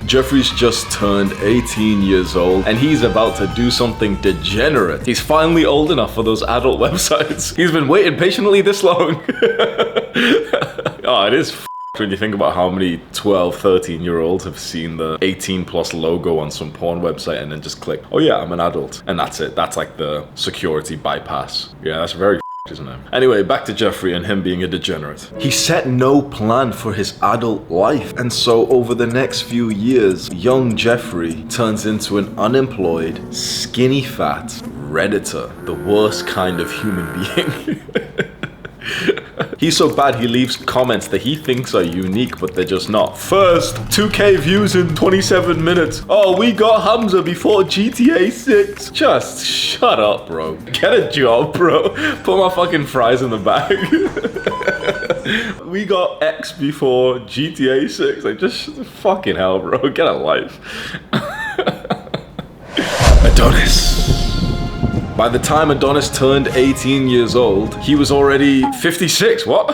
Jeffrey's just turned 18 years old and he's about to do something degenerate. He's finally old enough for those adult websites. He's been waiting patiently this long. Oh, it is when you think about how many 12, 13-year-olds have seen the 18 plus logo on some porn website and then just click, oh yeah, I'm an adult. And that's it. That's like the security bypass. Yeah, that's very isn't it? Anyway, back to Jeffrey and him being a degenerate. He set no plan for his adult life, and so over the next few years, young Jeffrey turns into an unemployed, skinny fat Redditor, the worst kind of human being. He's so bad he leaves comments that he thinks are unique, but they're just not. First, 2K views in 27 minutes. Oh, we got Hamza before GTA 6. Just shut up, bro. Get a job, bro. Put my fucking fries in the bag. We got X before GTA 6. Like, just fucking hell, bro. Get a life. Adonis. By the time Adonis turned 18 years old, he was already 56. What?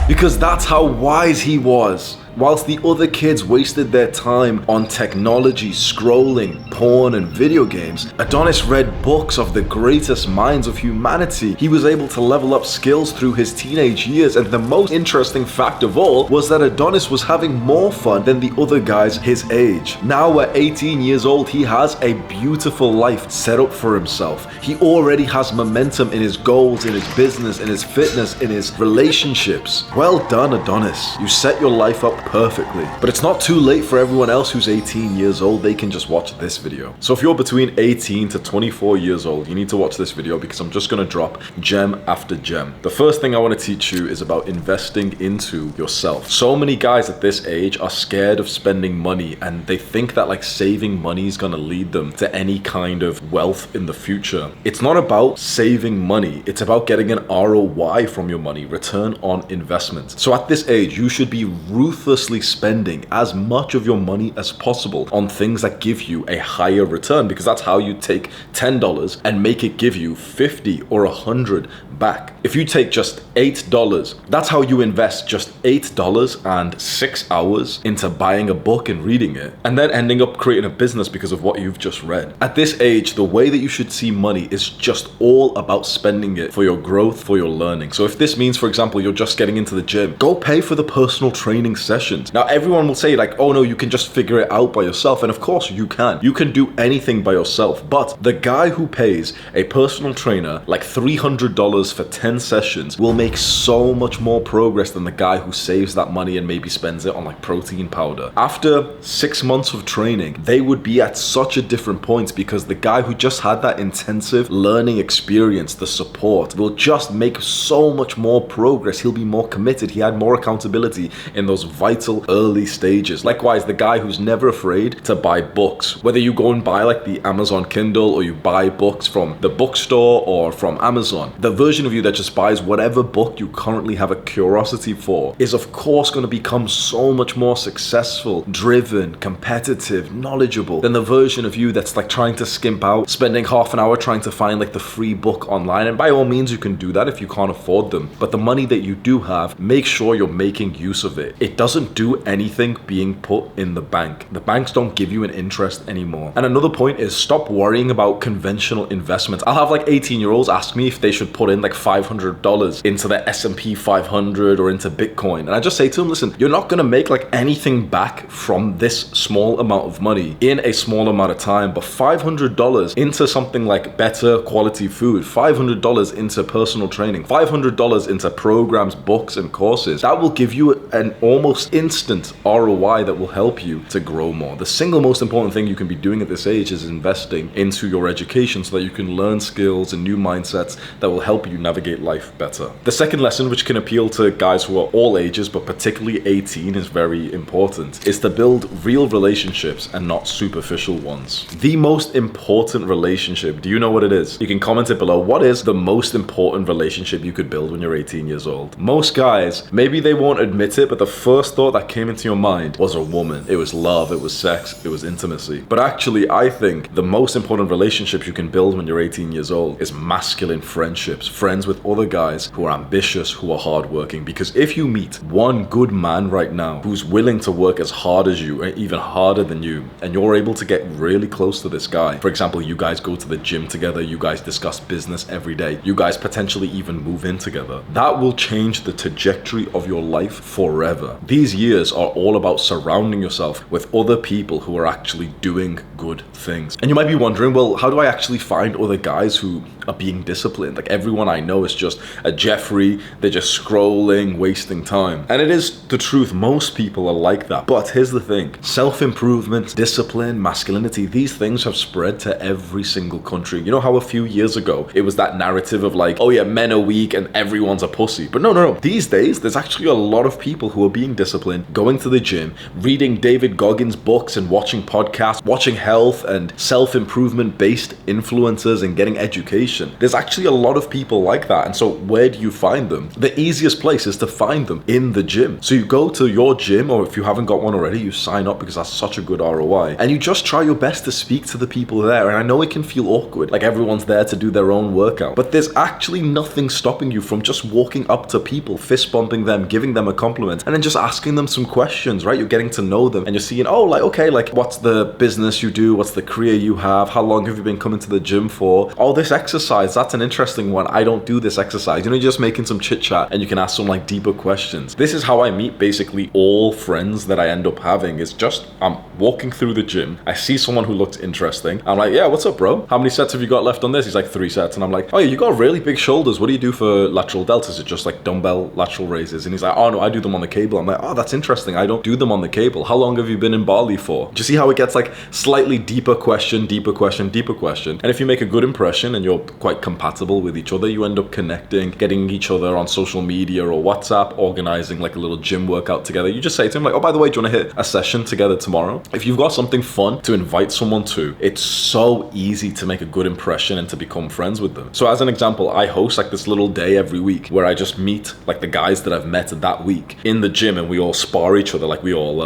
Because that's how wise he was. Whilst the other kids wasted their time on technology, scrolling, porn, and video games, Adonis read books of the greatest minds of humanity. He was able to level up skills through his teenage years, and the most interesting fact of all was that Adonis was having more fun than the other guys his age. Now at 18 years old, he has a beautiful life set up for himself. He already has momentum in his goals, in his business, in his fitness, in his relationships. Well done, Adonis. You set your life up perfectly. But it's not too late for everyone else who's 18 years old. They can just watch this video. So if you're between 18 to 24 years old, you need to watch this video because I'm just going to drop gem after gem. The first thing I want to teach you is about investing into yourself. So many guys at this age are scared of spending money and they think that like saving money is going to lead them to any kind of wealth in the future. It's not about saving money. It's about getting an ROI from your money, return on investment. So at this age, you should be ruthlessly spending as much of your money as possible on things that give you a higher return, because that's how you take $10 and make it give you 50 or 100 back. If you take just $8, that's how you invest just $8 and 6 hours into buying a book and reading it, and then ending up creating a business because of what you've just read. At this age, the way that you should see money is just all about spending it for your growth, for your learning. So if this means, for example, you're just getting into the gym, go pay for the personal training sessions. Now, everyone will say like, oh no, you can just figure it out by yourself. And of course you can. You can do anything by yourself. But the guy who pays a personal trainer like $300 for 10 sessions will make so much more progress than the guy who saves that money and maybe spends it on like protein powder. After 6 months of training, they would be at such a different point because the guy who just had that intensive learning experience, the support, will just make so much more progress. He'll be more committed. He had more accountability in those vital early stages. Likewise, the guy who's never afraid to buy books, whether you go and buy like the Amazon Kindle or you buy books from the bookstore or from Amazon, the version of you that just buys whatever book you currently have a curiosity for is of course going to become so much more successful, driven, competitive, knowledgeable than the version of you that's like trying to skimp out, spending half an hour trying to find like the free book online. And by all means you can do that if you can't afford them, but the money that you do have, make sure you're making use of it. It doesn't do anything being put in the bank. The banks don't give you an interest anymore. And another point is stop worrying about conventional investments. I'll have like 18-year-olds ask me if they should put in like $500 into the S&P 500 or into Bitcoin. And I just say to them, listen, you're not going to make like anything back from this small amount of money in a small amount of time, but $500 into something like better quality food, $500 into personal training, $500 into programs, books, and courses, that will give you an almost instant ROI that will help you to grow more. The single most important thing you can be doing at this age is investing into your education so that you can learn skills and new mindsets that will help you navigate life better. The second lesson, which can appeal to guys who are all ages, but particularly 18 is very important, is to build real relationships and not superficial ones. The most important relationship, do you know what it is? You can comment it below. What is the most important relationship you could build when you're 18 years old? Most guys, maybe they won't admit it, but the first thought that came into your mind was a woman. It was love, it was sex, it was intimacy. But actually, I think the most important relationships you can build when you're 18 years old is masculine friendships. Friends with other guys who are ambitious, who are hardworking. Because if you meet one good man right now who's willing to work as hard as you, or even harder than you, and you're able to get really close to this guy, for example, you guys go to the gym together, you guys discuss business every day, you guys potentially even move in together, that will change the trajectory of your life forever. These years are all about surrounding yourself with other people who are actually doing good things. And you might be wondering, well, how do I actually find other guys who are being disciplined? Like, everyone I know is just a Jeffrey, they're just scrolling, wasting time. And it is the truth, most people are like that. But here's the thing, self-improvement, discipline, masculinity, these things have spread to every single country. You know how a few years ago, it was that narrative of like, oh yeah, men are weak and everyone's a pussy. But no. These days, there's actually a lot of people who are being disciplined, going to the gym, reading David Goggins books and watching podcasts, watching health and self-improvement based influencers and getting education. There's actually a lot of people like that. And so where do you find them? The easiest place is to find them in the gym. So you go to your gym, or if you haven't got one already, you sign up because that's such a good ROI. And you just try your best to speak to the people there. And I know it can feel awkward, like everyone's there to do their own workout, but there's actually nothing stopping you from just walking up to people, fist bumping them, giving them a compliment, and then just asking them some questions, right? You're getting to know them and you're seeing, oh, like, okay, like what's the business you do? What's the career you have? How long have you been coming to the gym for? Oh, this exercise, that's an interesting one. I don't do this exercise. You know, you're just making some chit chat and you can ask some like deeper questions. This is how I meet basically all friends that I end up having. Is just, I'm walking through the gym, I see someone who looks interesting, I'm like, yeah, what's up, bro? How many sets have you got left on this? He's like, 3 sets. And I'm like, oh yeah, you got really big shoulders. What do you do for lateral delts? Is it just like dumbbell lateral raises? And he's like, oh no, I do them on the cable. I'm like, oh, that's interesting. I don't do them on the cable. How long have you been in Bali for? Do you see how it gets like slightly deeper question, deeper question, deeper question? And if you make a good impression and you're quite compatible with each other, you end up connecting, getting each other on social media or WhatsApp, organizing like a little gym workout together. You just say to him like, oh, by the way, do you want to hit a session together tomorrow? If you've got something fun to invite someone to, it's so easy to make a good impression and to become friends with them. So as an example, I host like this little day every week where I just meet like the guys that I've met that week in the gym, and we all spar each other. Like we all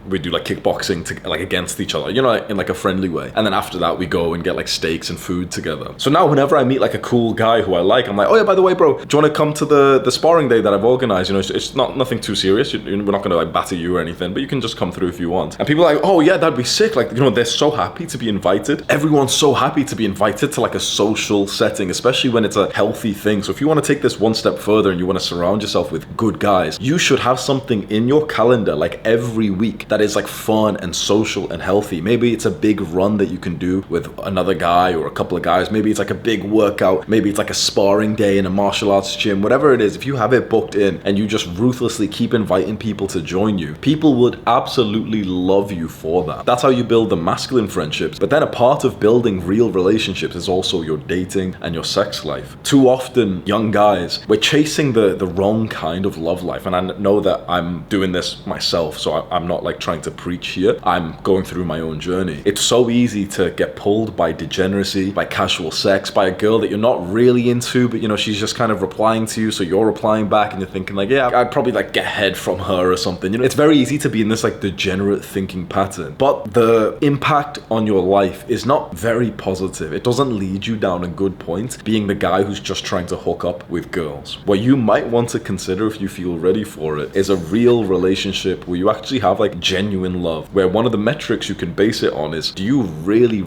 we do like kickboxing to, like against each other, you know, in like a friendly way. And then after that we go and get like steaks and food together. So now whenever I meet like a cool guy who I like, I'm like, oh yeah, by the way, bro, do you want to come to the sparring day that I've organized? You know, it's not nothing too serious. We're not gonna like batter you or anything, but you can just come through if you want. And people are like, oh yeah, that'd be sick. Like, you know, they're so happy to be invited. Everyone's so happy to be invited to like a social setting, especially when it's a healthy thing. So if you want to take this one step further and you want to surround yourself with good guys, you should have something in your calendar like every week that is like fun and social and healthy. Maybe it's a big run that you can do with another guy or a couple of guys. Maybe it's like a big workout. Maybe it's like a sparring day in a martial arts gym. Whatever it is, if you have it booked in and you just ruthlessly keep inviting people to join you, people would absolutely love you for that. That's how you build the masculine friendships. But then a part of building real relationships is also your dating and your sex life. Too often, young guys, we're chasing the wrong kind of love life. And I know that I'm doing this myself, so I'm not like trying to preach here. I'm going through my own journey. It's so easy to get pulled by degeneracy, by casual sex, by a girl that you're not really into, but you know, she's just kind of replying to you, so you're replying back and you're thinking like, yeah, I'd probably like get head from her or something. You know, it's very easy to be in this like degenerate thinking pattern. But the impact on your life is not very positive. It doesn't lead you down a good point being the guy who's just trying to hook up with girls. What you might want to consider, if you feel ready for it, is a real relationship where you actually have like genuine love, where one of the metrics you can base it on is, do you really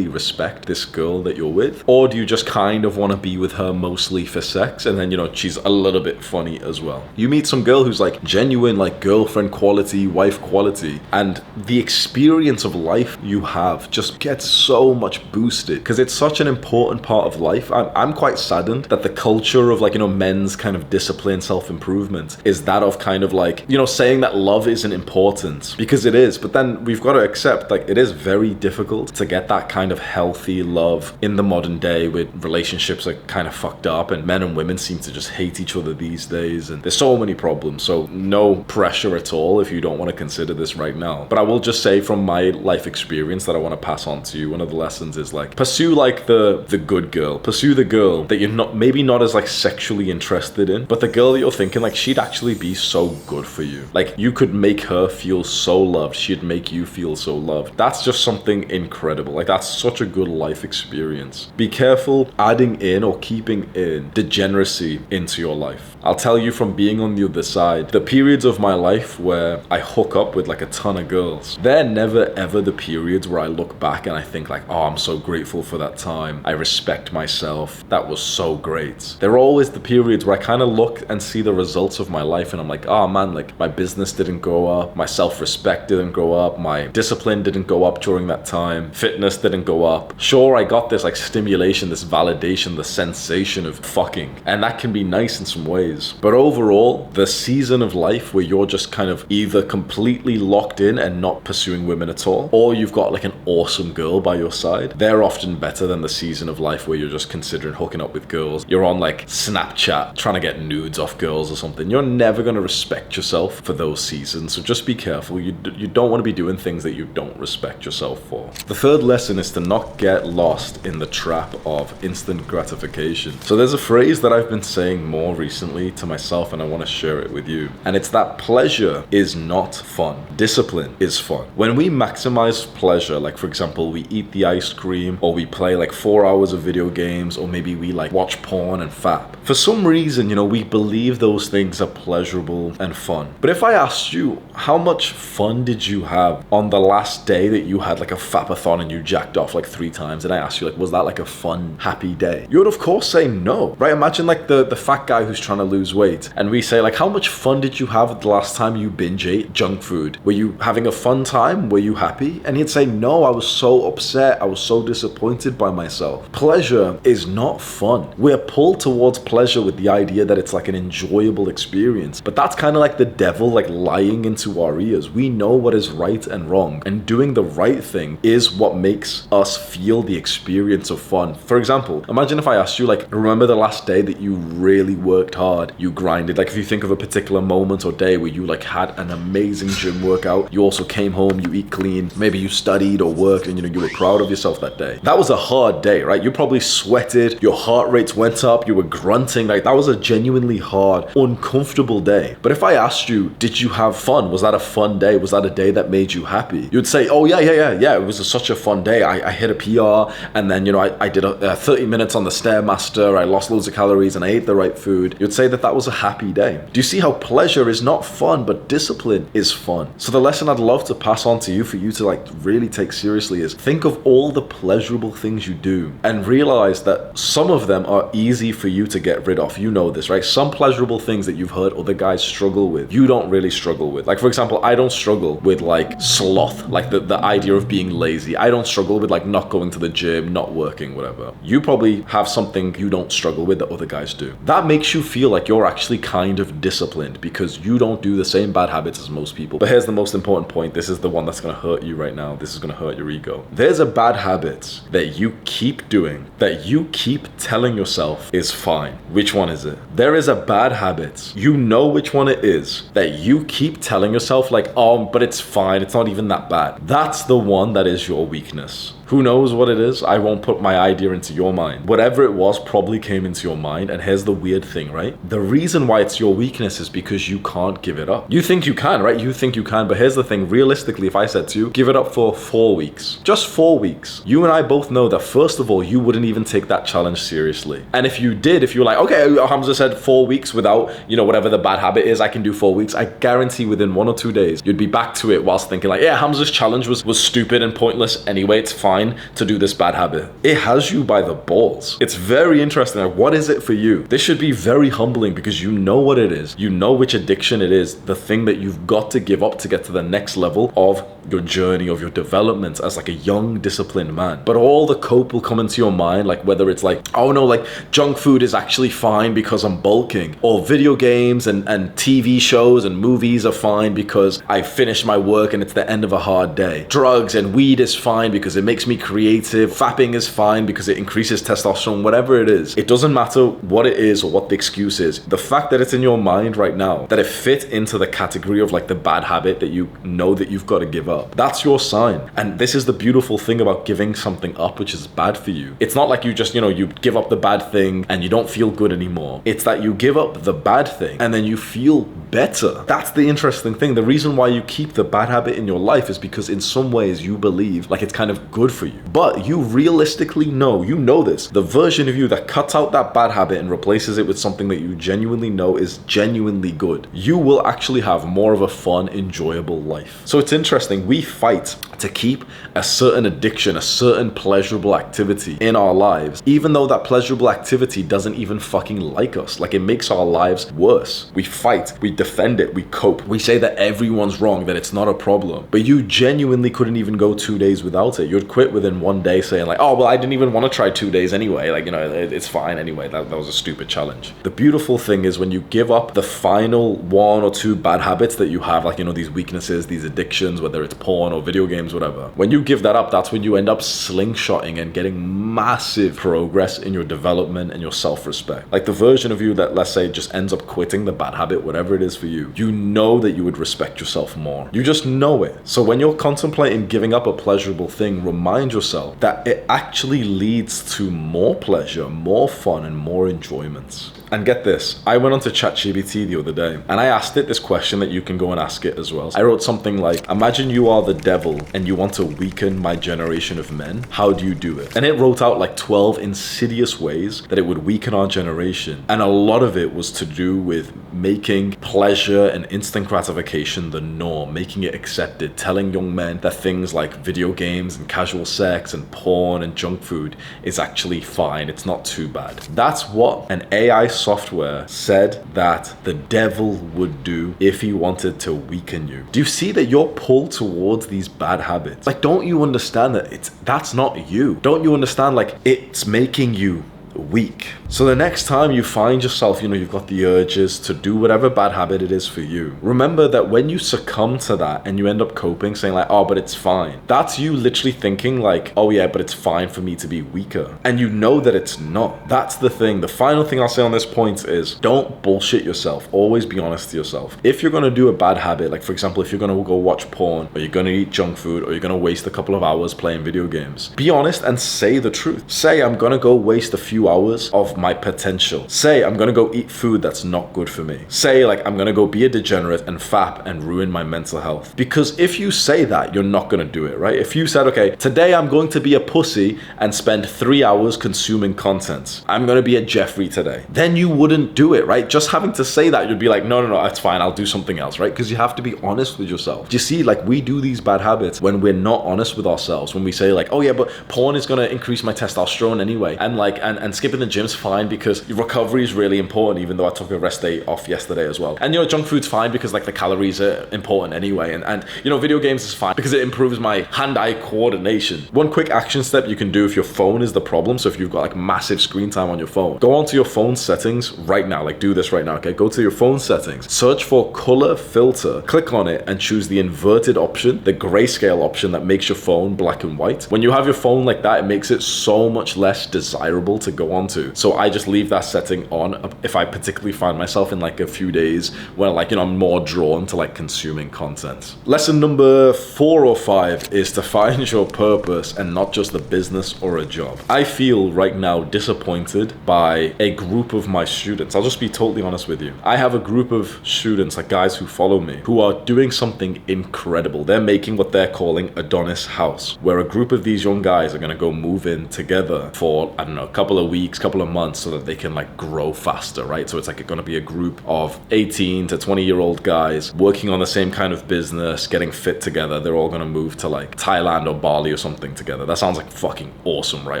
respect this girl that you're with? Or do you just kind of want to be with her mostly for sex, and then, you know, she's a little bit funny as well? You meet some girl who's like genuine, like girlfriend quality, wife quality, and the experience of life you have just gets so much boosted because it's such an important part of life. I'm quite saddened that the culture of like, you know, men's kind of discipline, self-improvement is that of kind of like, you know, saying that love isn't important, because it is, but then we've got to accept like it is very difficult to get that kind of healthy love in the modern day, with relationships are kind of fucked up and men and women seem to just hate each other these days, and there's so many problems. So no pressure at all if you don't want to consider this right now. But I will just say from my life experience that I want to pass on to you, one of the lessons is like, pursue like the good girl. Pursue the girl that you're not, maybe not as like sexually interested in, but the girl that you're thinking like, she'd actually be so good for you. Like, you could make her feel so loved, she'd make you feel so loved. That's just something incredible. Like, that's such a good life experience. Be careful adding in or keeping in degeneracy into your life. I'll tell you from being on the other side, the periods of my life where I hook up with like a ton of girls, they're never ever the periods where I look back and I think like, oh, I'm so grateful for that time. I respect myself. That was so great. They're always the periods where I kind of look and see the results of my life and I'm like, oh man, like my business didn't go up, my self-respect didn't go up, my discipline didn't go up during that time, fitness didn't go up. Sure, I got this like stimulation, this validation, the sensation of fucking, and that can be nice in some ways. But overall, the season of life where you're just kind of either completely locked in and not pursuing women at all, or you've got like an awesome girl by your side, they're often better than the season of life where you're just considering hooking up with girls. You're on like Snapchat trying to get nudes off girls or something. You're never going to respect yourself for those seasons. So just be careful. You don't want to be doing things that you don't respect yourself for. The third lesson is to not get lost in the trap of instant gratification. So there's a phrase that I've been saying more recently to myself and I want to share it with you. And it's that pleasure is not fun. Discipline is fun. When we maximize pleasure, like for example, we eat the ice cream or we play like 4 hours of video games or maybe we like watch porn and fap. For some reason, you know, we believe those things are pleasurable and fun. But if I asked you, how much fun did you have on the last day that you had like a fapathon and you jacked off like 3 times, and I asked you like, was that like a fun, happy day? You would of course say no, right? Imagine like the fat guy who's trying to lose weight and we say like, how much fun did you have the last time you binge ate junk food? Were you having a fun time? Were you happy? And he'd say, no, I was so upset. I was so disappointed by myself. Pleasure is not fun. We're pulled towards pleasure with the idea that it's like an enjoyable experience, but that's kind of like the devil like lying into our ears. We know what is right and wrong, and doing the right thing is what makes us feel the experience of fun. For example, imagine if I asked you like, remember the last day that you really worked hard, you grinded? Like if you think of a particular moment or day where you like had an amazing gym workout, you also came home, you eat clean, maybe you studied or worked and you know you were proud of yourself that day. That was a hard day, right? You probably sweated, your heart rates went up, you were grunting. Like that was a genuinely hard, uncomfortable day. But if I asked you, did you have fun? Was that a fun day? Was that a day that made you happy? You'd say, oh yeah, it was such a fun day. I hit a PR and then, you know, I did 30 minutes on the Stairmaster, I lost loads of calories and I ate the right food. You'd say that was a happy day. Do you see how pleasure is not fun, but discipline is fun? So the lesson I'd love to pass on to you for you to like really take seriously is think of all the pleasurable things you do and realize that some of them are easy for you to get rid of. You know this, right? Some pleasurable things that you've heard other guys struggle with, you don't really struggle with. Like for example, I don't struggle with like sloth, like the idea of being lazy. I don't struggle with like not going to the gym, not working, whatever. You probably have something you don't struggle with that other guys do. That makes you feel like you're actually kind of disciplined because you don't do the same bad habits as most people. But here's the most important point. This is the one that's going to hurt you right now. This is going to hurt your ego. There's a bad habit that you keep doing, that you keep telling yourself is fine. Which one is it? There is a bad habit. You know which one it is that you keep telling yourself like, oh, but it's fine. It's not even that bad. That's the one that is your weakness. Who knows what it is? I won't put my idea into your mind. Whatever it was probably came into your mind. And here's the weird thing, right? The reason why it's your weakness is because you can't give it up. You think you can, right? You think you can. But here's the thing. Realistically, if I said to you, give it up for 4 weeks, just 4 weeks, you and I both know that first of all, you wouldn't even take that challenge seriously. And if you did, if you were like, okay, Hamza said 4 weeks without, you know, whatever the bad habit is, I can do 4 weeks. I guarantee within 1 or 2 days, you'd be back to it whilst thinking like, yeah, Hamza's challenge was stupid and pointless anyway. It's fine to do this bad habit. It has you by the balls. It's very interesting. Like, what is it for you? This should be very humbling because you know what it is. You know which addiction it is, the thing that you've got to give up to get to the next level of your journey, of your development as like a young, disciplined man. But all the cope will come into your mind, like whether it's like, oh no, like junk food is actually fine because I'm bulking, or video games and TV shows and movies are fine because I finished my work and it's the end of a hard day. Drugs and weed is fine because it makes me creative. Fapping is fine because it increases testosterone. Whatever it is, it doesn't matter what it is or what the excuse is. The fact that it's in your mind right now, that it fit into the category of like the bad habit that you know that you've got to give up, up. That's your sign. And this is the beautiful thing about giving something up which is bad for you. It's not like you just, you give up the bad thing and you don't feel good anymore. It's that you give up the bad thing and then you feel better. That's the interesting thing. The reason why you keep the bad habit in your life is because in some ways you believe like it's kind of good for you. But you realistically know, this, the version of you that cuts out that bad habit and replaces it with something that you genuinely know is genuinely good, you will actually have more of a fun, enjoyable life. So it's interesting. We fight to keep a certain addiction, a certain pleasurable activity in our lives, even though that pleasurable activity doesn't even fucking like us. Like, it makes our lives worse. We fight, we defend it, we cope. We say that everyone's wrong, that it's not a problem. But you genuinely couldn't even go 2 days without it. You'd quit within 1 day saying like, oh, well, I didn't even want to try 2 days anyway. Like, it's fine anyway. That was a stupid challenge. The beautiful thing is when you give up the final 1 or 2 bad habits that you have, like, these weaknesses, these addictions, whether it's porn or video games, whatever. When you give that up, that's when you end up slingshotting and getting massive progress in your development and your self-respect. Like the version of you that, let's say, just ends up quitting the bad habit, whatever it is for you, you know that you would respect yourself more. You just know it. So when you're contemplating giving up a pleasurable thing, remind yourself that it actually leads to more pleasure, more fun, and more enjoyments. And get this, I went onto ChatGPT the other day and I asked it this question that you can go and ask it as well. I wrote something like, imagine you are the devil and you want to weaken my generation of men. How do you do it? And it wrote out like 12 insidious ways that it would weaken our generation. And a lot of it was to do with making pleasure and instant gratification the norm, making it accepted, telling young men that things like video games and casual sex and porn and junk food is actually fine. It's not too bad. That's what an AI software said that the devil would do if he wanted to weaken you. Do you see that you're pulled towards these bad habits? Like, don't you understand that that's not you? Don't you understand, like, it's making you weak? So the next time you find yourself, you've got the urges to do whatever bad habit it is for you, remember that when you succumb to that and you end up coping, saying like, oh, but it's fine, that's you literally thinking like, oh yeah, but it's fine for me to be weaker. And you know that it's not. That's the thing. The final thing I'll say on this point is don't bullshit yourself. Always be honest to yourself. If you're going to do a bad habit, like for example, if you're going to go watch porn or you're going to eat junk food or you're going to waste a couple of hours playing video games, be honest and say the truth. Say, I'm going to go waste a few hours of my potential. Say, I'm gonna go eat food that's not good for me. Say, like, I'm gonna go be a degenerate and fap and ruin my mental health. Because if you say that, you're not gonna do it, right? If you said, okay, today I'm going to be a pussy and spend 3 hours consuming content, I'm gonna be a Jeffrey today, then you wouldn't do it, right? Just having to say that, you'd be like, no, it's fine, I'll do something else, right? Because you have to be honest with yourself. Do you see, like, we do these bad habits when we're not honest with ourselves, when we say like, oh yeah, but porn is gonna increase my testosterone anyway, and like, and skipping the gym's fine because recovery is really important, even though I took a rest day off yesterday as well. And junk food's fine because like the calories are important anyway. And video games is fine because it improves my hand-eye coordination. One quick action step you can do if your phone is the problem, so if you've got like massive screen time on your phone, go onto your phone settings right now. Like, do this right now, okay? Go to your phone settings, search for color filter, click on it and choose the inverted option, the grayscale option that makes your phone black and white. When you have your phone like that, it makes it so much less desirable to go onto. So I just leave that setting on if I particularly find myself in like a few days where like, I'm more drawn to like consuming content. Lesson number 4 or 5 is to find your purpose and not just a business or a job. I feel right now disappointed by a group of my students. I'll just be totally honest with you. I have a group of students, like guys who follow me, who are doing something incredible. They're making what they're calling Adonis House, where a group of these young guys are going to go move in together for, I don't know, a couple of weeks, couple of months, so that they can like grow faster, right? So it's like going to be a group of 18 to 20-year-old guys working on the same kind of business, getting fit together. They're all going to move to like Thailand or Bali or something together. That sounds like fucking awesome, right?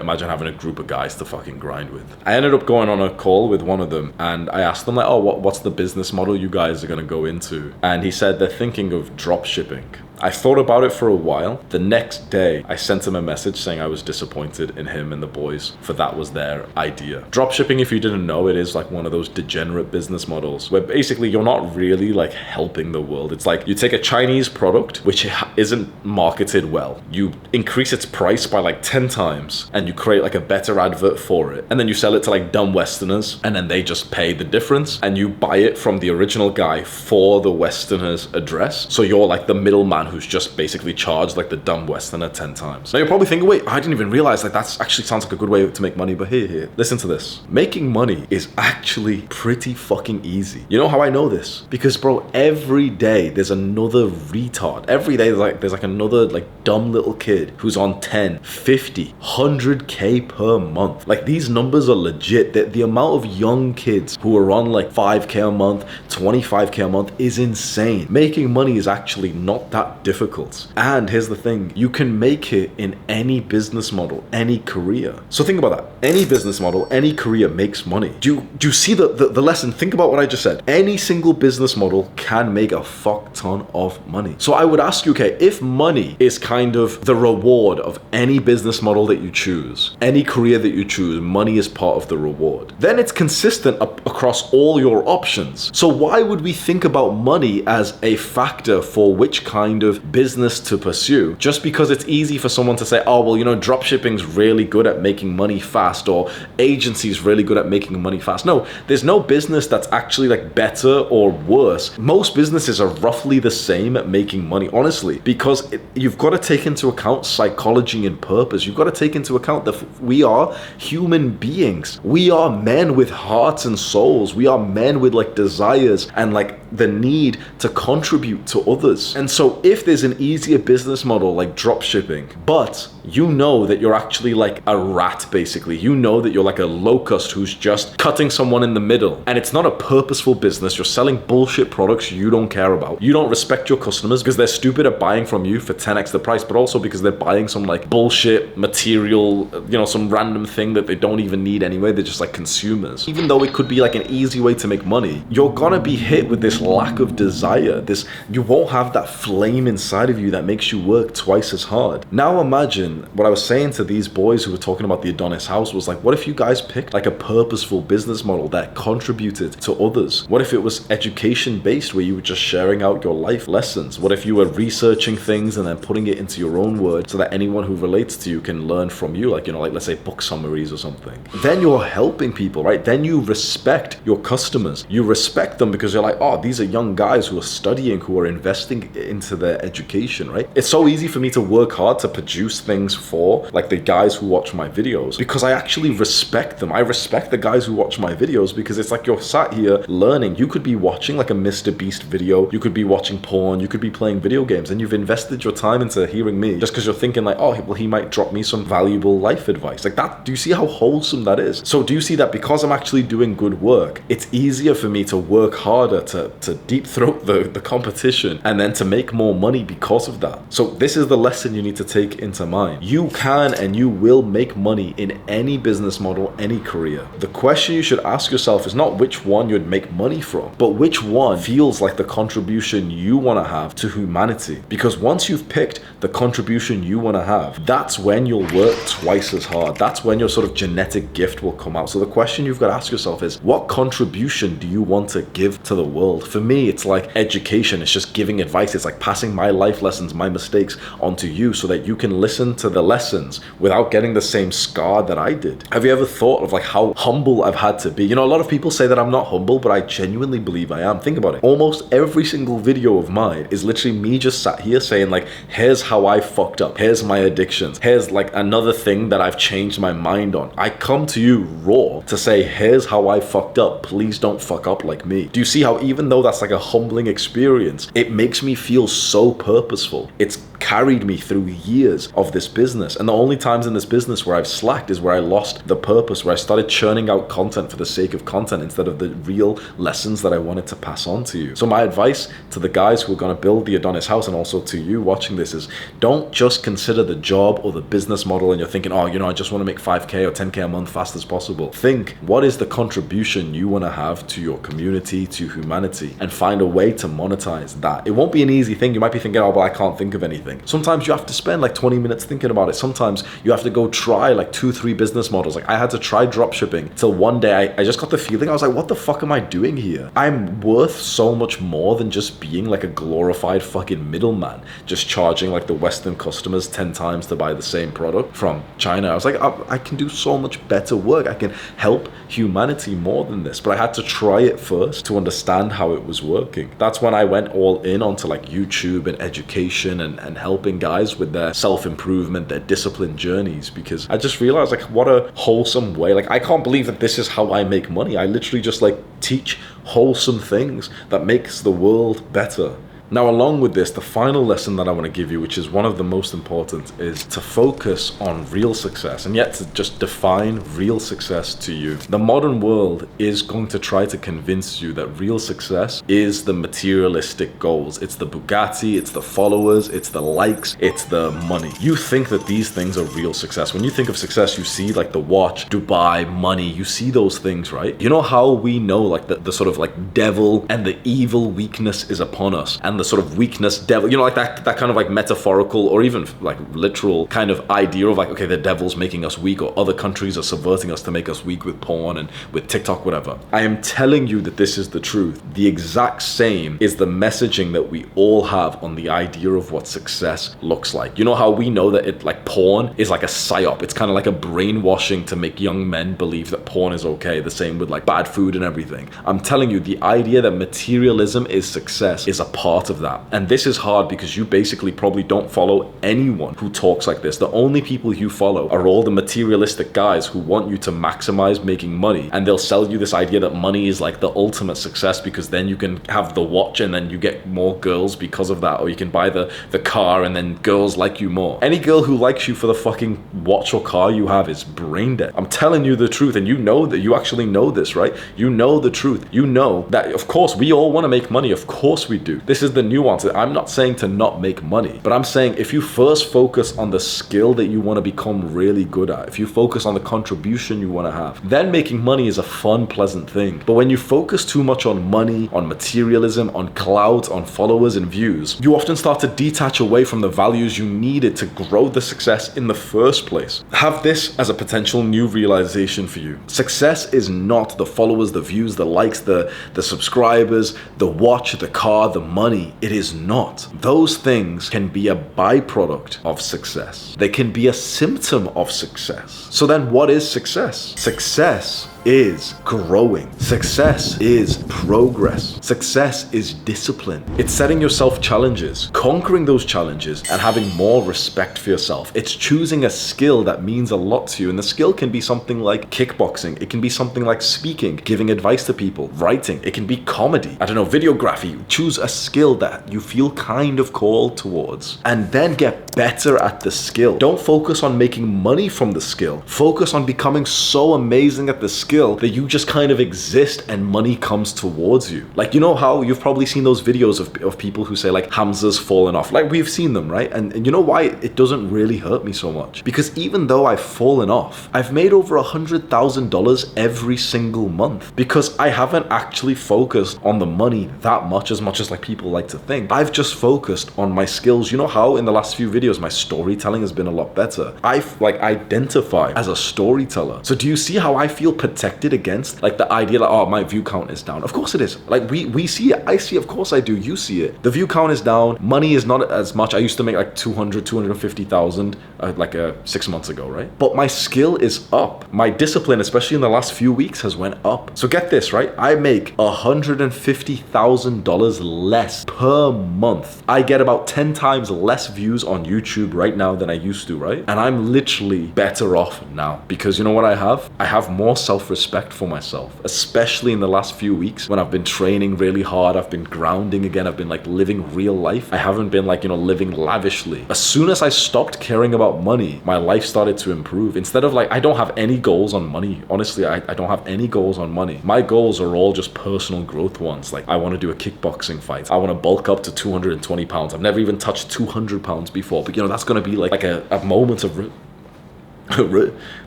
Imagine having a group of guys to fucking grind with. I ended up going on a call with one of them and I asked them like, oh, what's the business model you guys are going to go into? And he said they're thinking of drop shipping. I thought about it for a while. The next day, I sent him a message saying I was disappointed in him and the boys, for that was their idea. Dropshipping, if you didn't know, it is like one of those degenerate business models where basically you're not really like helping the world. It's like you take a Chinese product, which isn't marketed well. You increase its price by like 10 times and you create like a better advert for it. And then you sell it to like dumb Westerners and then they just pay the difference and you buy it from the original guy for the Westerner's address. So you're like the middleman who's just basically charged like the dumb Westerner 10 times. Now you're probably thinking, wait, I didn't even realize like that's actually sounds like a good way to make money, but here, listen to this. Making money is actually pretty fucking easy. You know how I know this? Because bro, every day there's another retard. Every day there's like another like dumb little kid who's on 10, 50, 100K per month. Like these numbers are legit. The amount of young kids who are on like 5K a month, 25K a month is insane. Making money is actually not that difficult. And here's the thing, you can make it in any business model, any career. So think about that. Any business model, any career makes money. Do you see the lesson? Think about what I just said. Any single business model can make a fuck ton of money. So I would ask you, okay, if money is kind of the reward of any business model that you choose, any career that you choose, money is part of the reward, then it's consistent across all your options. So why would we think about money as a factor for which kind of business to pursue? Just because it's easy for someone to say, oh, well, you know, dropshipping's really good at making money fast, or agency's really good at making money fast. No, there's no business that's actually like better or worse. Most businesses are roughly the same at making money, honestly, because you've got to take into account psychology and purpose. You've got to take into account that we are human beings. We are men with hearts and souls. We are men with like desires and like the need to contribute to others. And so if there's an easier business model like dropshipping, but you know that you're actually like a rat, basically, you know that you're like a locust who's just cutting someone in the middle, and it's not a purposeful business, you're selling bullshit products you don't care about, you don't respect your customers because they're stupid at buying from you for 10x the price, but also because they're buying some like bullshit material, you know, some random thing that they don't even need anyway. They're just like consumers. Even though it could be like an easy way to make money, you're gonna be hit with this lack of desire. You won't have that flame inside of you that makes you work twice as hard. Now imagine what I was saying to these boys who were talking about the Adonis house was like, what if you guys picked like a purposeful business model that contributed to others? What if it was education based, where you were just sharing out your life lessons? What if you were researching things and then putting it into your own words so that anyone who relates to you can learn from you, like, you know, like let's say book summaries or something? Then you're helping people, right? Then you respect your customers. You respect them because you're like, oh, these are young guys who are studying, who are investing into their education, right? It's so easy for me to work hard to produce things for like the guys who watch my videos because I actually respect them. I respect the guys who watch my videos because it's like you're sat here learning. You could be watching like a Mr. Beast video, you could be watching porn, you could be playing video games, and you've invested your time into hearing me just because you're thinking like, oh, well, he might drop me some valuable life advice. Like that, do you see how wholesome that is? So do you see that because I'm actually doing good work, it's easier for me to work harder to deep throat the competition and then to make more money because of that. So this is the lesson you need to take into mind. You can and you will make money in any business model, any career. The question you should ask yourself is not which one you'd make money from, but which one feels like the contribution you want to have to humanity. Because once you've picked the contribution you want to have, that's when you'll work twice as hard. That's when your sort of genetic gift will come out. So the question you've got to ask yourself is, what contribution do you want to give to the world? For me, it's like education. It's just giving advice. It's like passing my life lessons, my mistakes onto you so that you can listen to the lessons without getting the same scar that I did. Have you ever thought of like how humble I've had to be? You know, a lot of people say that I'm not humble, but I genuinely believe I am. Think about it. Almost every single video of mine is literally me just sat here saying like, here's how I fucked up. Here's my addictions. Here's like another thing that I've changed my mind on. I come to you raw to say, here's how I fucked up. Please don't fuck up like me. Do you see how even though that's like a humbling experience, it makes me feel so purposeful? It's carried me through years of this business. And the only times in this business where I've slacked is where I lost the purpose, where I started churning out content for the sake of content instead of the real lessons that I wanted to pass on to you. So my advice to the guys who are going to build the Adonis house, and also to you watching this, is don't just consider the job or the business model and you're thinking, oh, you know, I just want to make 5K or 10K a month fast as possible. Think, what is the contribution you want to have to your community, to humanity, and find a way to monetize that. It won't be an easy thing. You might be thinking, oh, well, I can't think of anything. something. Sometimes you have to spend like 20 minutes thinking about it. Sometimes you have to go try like 2-3 business models. Like I had to try dropshipping till one day I just got the feeling, I was like, what the fuck am I doing here? I'm worth so much more than just being like a glorified fucking middleman, just charging like the Western customers 10 times to buy the same product from China. I was like, I can do so much better work. I can help humanity more than this. But I had to try it first to understand how it was working. That's when I went all in onto like YouTube and education and helping guys with their self-improvement, their discipline journeys, because I just realized like what a wholesome way. Like I can't believe that this is how I make money. I literally just like teach wholesome things that makes the world better. Now, along with this, the final lesson that I want to give you, which is one of the most important, is to focus on real success, and yet to just define real success to you. The modern world is going to try to convince you that real success is the materialistic goals. It's the Bugatti, it's the followers, it's the likes, it's the money. You think that these things are real success. When you think of success, you see like the watch, Dubai, money, you see those things, right? You know how we know like the sort of like devil and the evil weakness is upon us, and the sort of weakness devil, you know, like that kind of like metaphorical or even like literal kind of idea of like, okay, the devil's making us weak, or other countries are subverting us to make us weak with porn and with TikTok, whatever. I am telling you that this is the truth. The exact same is the messaging that we all have on the idea of what success looks like. You know how we know that it like porn is like a psyop. It's kind of like a brainwashing to make young men believe that porn is okay. The same with like bad food and everything. I'm telling you, the idea that materialism is success is a part of that. And this is hard because you basically probably don't follow anyone who talks like this. The only people you follow are all the materialistic guys who want you to maximize making money, and they'll sell you this idea that money is like the ultimate success because then you can have the watch and then you get more girls because of that, or you can buy the car and then girls like you more. Any girl who likes you for the fucking watch or car you have is brain dead. I'm telling you the truth, and you know that. You actually know this, right? You know the truth. You know that of course we all want to make money. Of course we do. This is the nuance. I'm not saying to not make money, but I'm saying if you first focus on the skill that you want to become really good at, if you focus on the contribution you want to have, then making money is a fun, pleasant thing. But when you focus too much on money, on materialism, on clouds, on followers and views, you often start to detach away from the values you needed to grow the success in the first place. Have this as a potential new realization for you. Success is not the followers, the views, the likes, the subscribers, the watch, the car, the money. It is not. Those things can be a byproduct of success. They can be a symptom of success. So then what is success? Success is growing. Success is progress. Success is discipline. It's setting yourself challenges, conquering those challenges, and having more respect for yourself. It's choosing a skill that means a lot to you. And the skill can be something like kickboxing. It can be something like speaking, giving advice to people, writing. It can be comedy. I don't know, videography. Choose a skill that you feel kind of called towards, and then get better at the skill. Don't focus on making money from the skill. Focus on becoming so amazing at the skill that you just kind of exist and money comes towards you. Like, you know how you've probably seen those videos of people who say like Hamza's fallen off. Like, we've seen them, right? And you know why it doesn't really hurt me so much? Because even though I've fallen off, I've made over $100,000 every single month, because I haven't actually focused on the money that much as like people like to think. I've just focused on my skills. You know how in the last few videos my storytelling has been a lot better. I've like identified as a storyteller. So do you see how I feel protected against like the idea that, oh, my view count is down? Of course it is. Like we see it. I see it. Of course I do. You see it. The view count is down. Money is not as much. I used to make like 250,000 like 6 months ago, right? But my skill is up. My discipline, especially in the last few weeks, has went up. So get this, right? I make $150,000 less per month. I get about 10 times less views on YouTube right now than I used to, right? And I'm literally better off now, because you know what I have? I have more self-respect for myself, especially in the last few weeks when I've been training really hard. I've been grounding again. I've been like living real life. I haven't been like, you know, living lavishly. As soon as I stopped caring about money, my life started to improve. Instead of like, I don't have any goals on money. Honestly, I don't have any goals on money. My goals are all just personal growth ones. Like, I want to do a kickboxing fight. I want to bulk up to 220 pounds. I've never even touched 200 pounds before, but you know, that's going to be like a moment of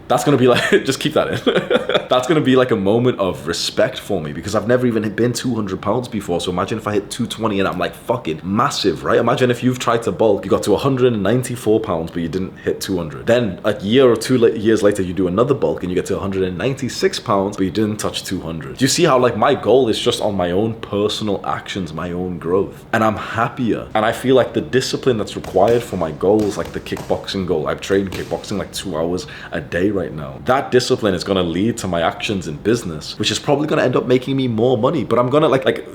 That's gonna be like, just keep that in. That's gonna be like a moment of respect for me because I've never even been 200 pounds before. So imagine if I hit 220 and I'm like fucking massive, right? Imagine if you've tried to bulk, you got to 194 pounds, but you didn't hit 200. Then a year or 2 years later, you do another bulk and you get to 196 pounds, but you didn't touch 200. Do you see how like my goal is just on my own personal actions, my own growth? And I'm happier. And I feel like the discipline that's required for my goals, like the kickboxing goal, I've trained kickboxing like 2 hours a day right now. That discipline is going to lead to my actions in business, which is probably going to end up making me more money. But I'm going to like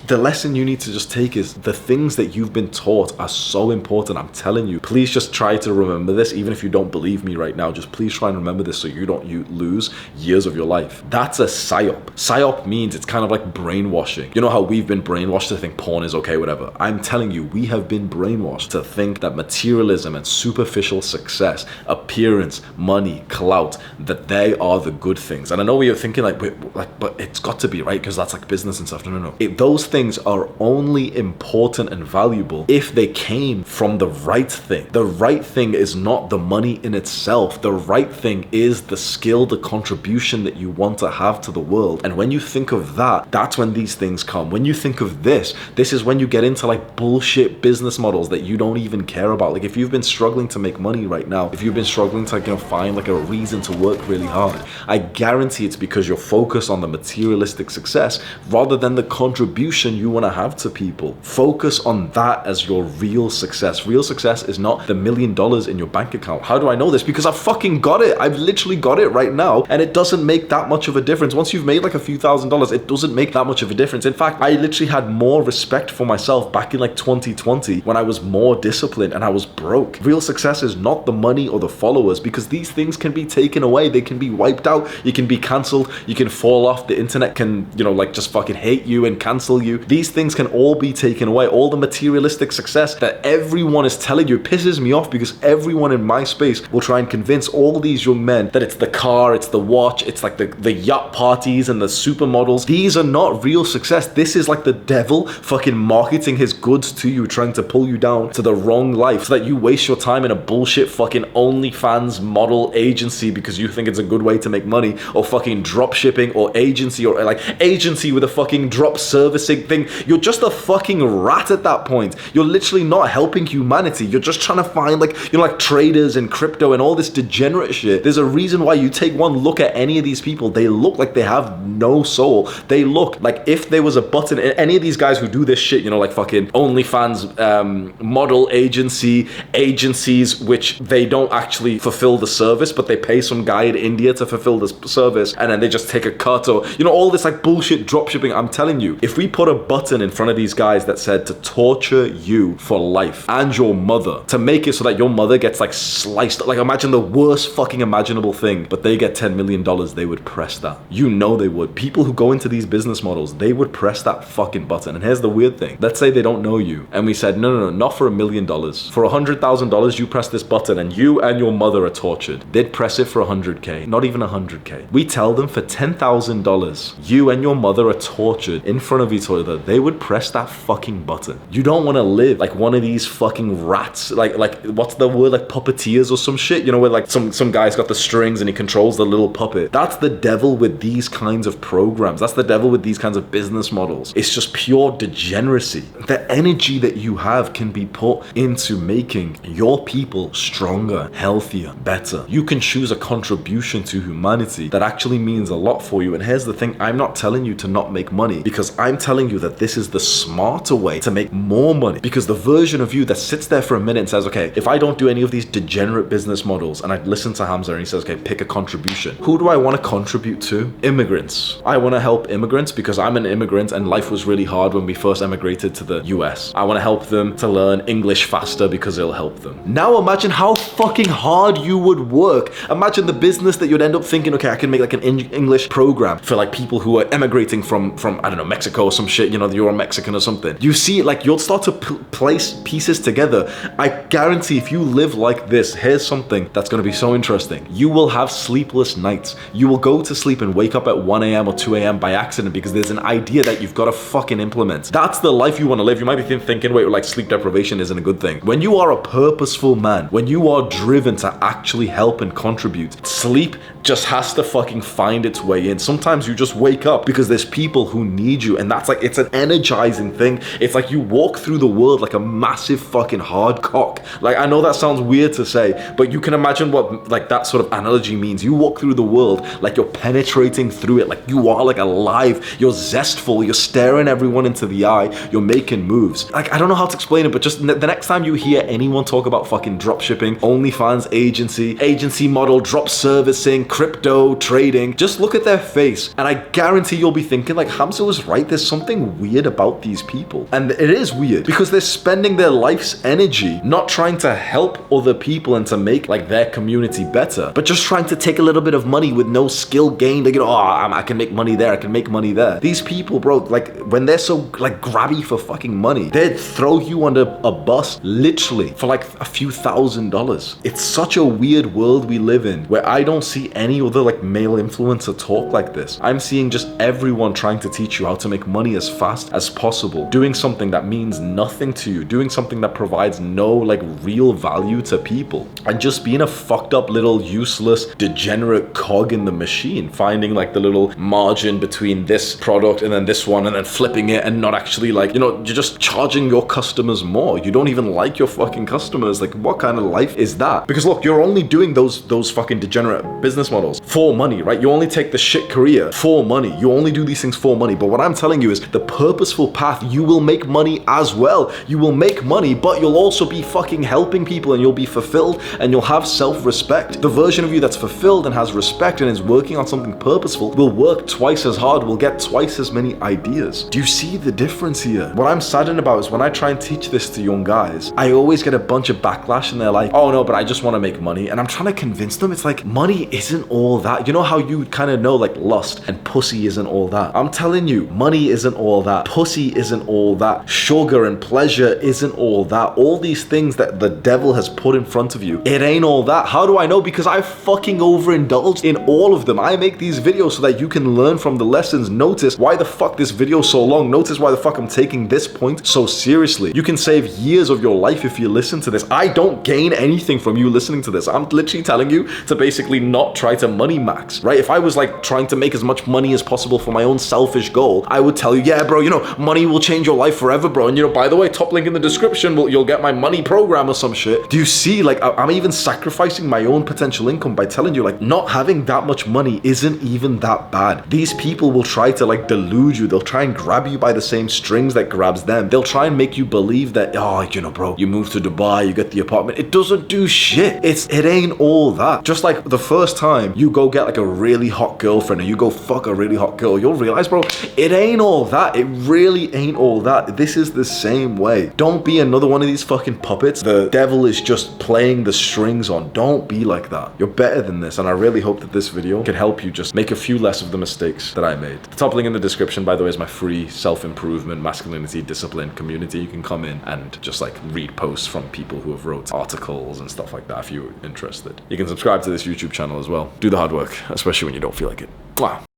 the lesson you need to just take is the things that you've been taught are so important. I'm telling you, please just try to remember this. Even if you don't believe me right now, just please try and remember this so you don't lose years of your life. That's a psyop. Psyop means it's kind of like brainwashing. You know how we've been brainwashed to think porn is okay, whatever. I'm telling you, we have been brainwashed to think that materialism and superficial success, appearance, money, clout, that they are the good things. And I know you're thinking like, but it's got to be, right? Because that's like business and stuff. No. Those things are only important and valuable if they came from the right thing. The right thing is not the money in itself. The right thing is the skill, the contribution that you want to have to the world. And when you think of that, that's when these things come. When you think of this is when you get into like bullshit business models that you don't even care about. Like if you've been struggling to make money right now, if you've been struggling to find like a reason to work really hard, I guarantee it's because you're focused on the materialistic success rather than the contribution you want to have to people. Focus on that as your real success. Real success is not the $1 million in your bank account. How do I know this? Because I've fucking got it. I've literally got it right now, and it doesn't make that much of a difference. Once you've made like a few $1,000s, it doesn't make that much of a difference. In fact, I literally had more respect for myself back in like 2020 when I was more disciplined and I was broke. Real success is not the money or the followers, because these things can be taken away. They can be wiped out. You can be cancelled. You can fall off. The internet can, like just fucking hate you and cancel you. These things can all be taken away. All the materialistic success that everyone is telling you pisses me off, because everyone in my space will try and convince all these young men that it's the car, it's the watch, it's like the yacht parties and the supermodels. These are not real success. This is like the devil fucking marketing his goods to you, trying to pull you down to the wrong life so that you waste your time in a bullshit fucking OnlyFans model agency because you think it's a good way to make money, or fucking drop shipping, or agency, or like agency with a fucking drop servicing thing. You're just a fucking rat at that point. You're literally not helping humanity. You're just trying to find like traders and crypto and all this degenerate shit. There's a reason why you take one look at any of these people, they look like they have no soul. They look like if there was a button, any of these guys who do this shit, like fucking OnlyFans, model agencies, which they don't actually fulfill the service, but they pay some guy in India to fulfill this service, and then they just take a cut, or all this like bullshit dropshipping. I'm telling you, if we put a button in front of these guys that said to torture you for life and your mother, to make it so that your mother gets like sliced, like imagine the worst fucking imaginable thing, but they get $10 million, they would press that. They would. People who go into these business models, they would press that fucking button. And here's the weird thing. Let's say they don't know you, and we said, no, not for $1 million. For $100,000, you press this button and you and your mother are tortured. They'd press it for 100K, not even 100K. We tell them for $10,000, you and your mother are tortured in front of each other. They would press that fucking button. You don't want to live like one of these fucking rats, like what's the word, like puppeteers or some shit, where like some guy's got the strings and he controls the little puppet. That's the devil with these kinds of programs. That's the devil with these kinds of business models. It's just pure degeneracy. The energy that you have can be put into making your people stronger, healthier, better. You can choose a contribution to humanity that actually means a lot for you. And here's the thing, I'm not telling you to not make money, because I'm telling you that this is the smarter way to make more money. Because the version of you that sits there for a minute and says, okay, if I don't do any of these degenerate business models, and I listen to Hamza and he says, okay, pick a contribution. Who do I want to contribute to? Immigrants. I want to help immigrants because I'm an immigrant and life was really hard when we first emigrated to the US. I want to help them to learn English faster because it'll help them. Now imagine how fucking hard you would work. Imagine the business that you'd end up thinking, okay, I can make like an English program for like people who are emigrating from I don't know, Mexico or some shit. shit, you know, you're a Mexican or something. You see, like, you'll start to place pieces together. I guarantee if you live like this, here's something that's going to be so interesting. You will have sleepless nights. You will go to sleep and wake up at 1 a.m. or 2 a.m. by accident because there's an idea that you've got to fucking implement. That's the life you want to live. You might be thinking, wait, like sleep deprivation isn't a good thing. When you are a purposeful man, when you are driven to actually help and contribute, sleep just has to fucking find its way in. Sometimes you just wake up because there's people who need you, and that's like, it's an energizing thing. It's like you walk through the world like a massive fucking hard cock. Like, I know that sounds weird to say, but you can imagine what like that sort of analogy means. You walk through the world like you're penetrating through it, like you are like alive, you're zestful, you're staring everyone into the eye, you're making moves. Like, I don't know how to explain it, but just the next time you hear anyone talk about fucking drop shipping, OnlyFans agency model, drop servicing, crypto trading, just look at their face and I guarantee you'll be thinking like, Hamza was right, there's something weird about these people. And it is weird because they're spending their life's energy not trying to help other people and to make like their community better, but just trying to take a little bit of money with no skill gained. They go, oh, I can make money there, I can make money there. These people, bro, like when they're so like grabby for fucking money, they'd throw you under a bus literally for like a few $1,000s. It's such a weird world we live in where I don't see any other like male influencer talk like this. I'm seeing just everyone trying to teach you how to make money as fast as possible, doing something that means nothing to you, doing something that provides no like real value to people, and just being a fucked up little useless degenerate cog in the machine, finding like the little margin between this product and then this one and then flipping it and not actually like, you know, you're just charging your customers more. You don't even like your fucking customers. Like, what kind of life is that? Because look, you're only doing those fucking degenerate business models for money, right? You only take the shit career for money. You only do these things for money. But what I'm telling you is the purposeful path, you will make money as well. You will make money, but you'll also be fucking helping people and you'll be fulfilled and you'll have self-respect. The version of you that's fulfilled and has respect and is working on something purposeful will work twice as hard, will get twice as many ideas. Do you see the difference here? What I'm saddened about is when I try and teach this to young guys, I always get a bunch of backlash and they're like, oh no, but I just want to make money. And I'm trying to convince them, it's like, money isn't all that. You know how you kind of know like lust and pussy isn't all that? I'm telling you, money isn't all that. Pussy isn't all that. Sugar and pleasure isn't all that. All these things that the devil has put in front of you, it ain't all that. How do I know? Because I fucking overindulged in all of them. I make these videos so that you can learn from the lessons. Notice why the fuck this video is so long. Notice why the fuck I'm taking this point so seriously. You can save years of your life if you listen to this. I don't gain anything from you listening to this. I'm literally telling you to basically not try to money max, right? If I was like trying to make as much money as possible for my own selfish goal, I would tell you, yeah, bro, you know, money will change your life forever, bro. And you know, by the way, top link in the description, you'll get my money program or some shit. Do you see, like, I'm even sacrificing my own potential income by telling you, like, not having that much money isn't even that bad. These people will try to like delude you. They'll try and grab you by the same strings that grabs them. They'll try and make you believe that, oh, you know, bro, you move to Dubai, you get the apartment. It doesn't do shit. It ain't all that. Just like the first time you go get like a really hot girlfriend or you go fuck a really hot girl, you'll realize, bro, it ain't all that. It really ain't all that. This is the same way. Don't be another one of these fucking puppets the devil is just playing the strings on. Don't be like that. You're better than this, and I really hope that this video can help you just make a few less of the mistakes that I made. The top link in the description, by the way, is my free self-improvement, masculinity, discipline community. You can come in and just like read posts from people who have wrote articles and stuff like that if you're interested. You can subscribe to this YouTube channel as well. Do the hard work, especially when you don't feel like it. Wow.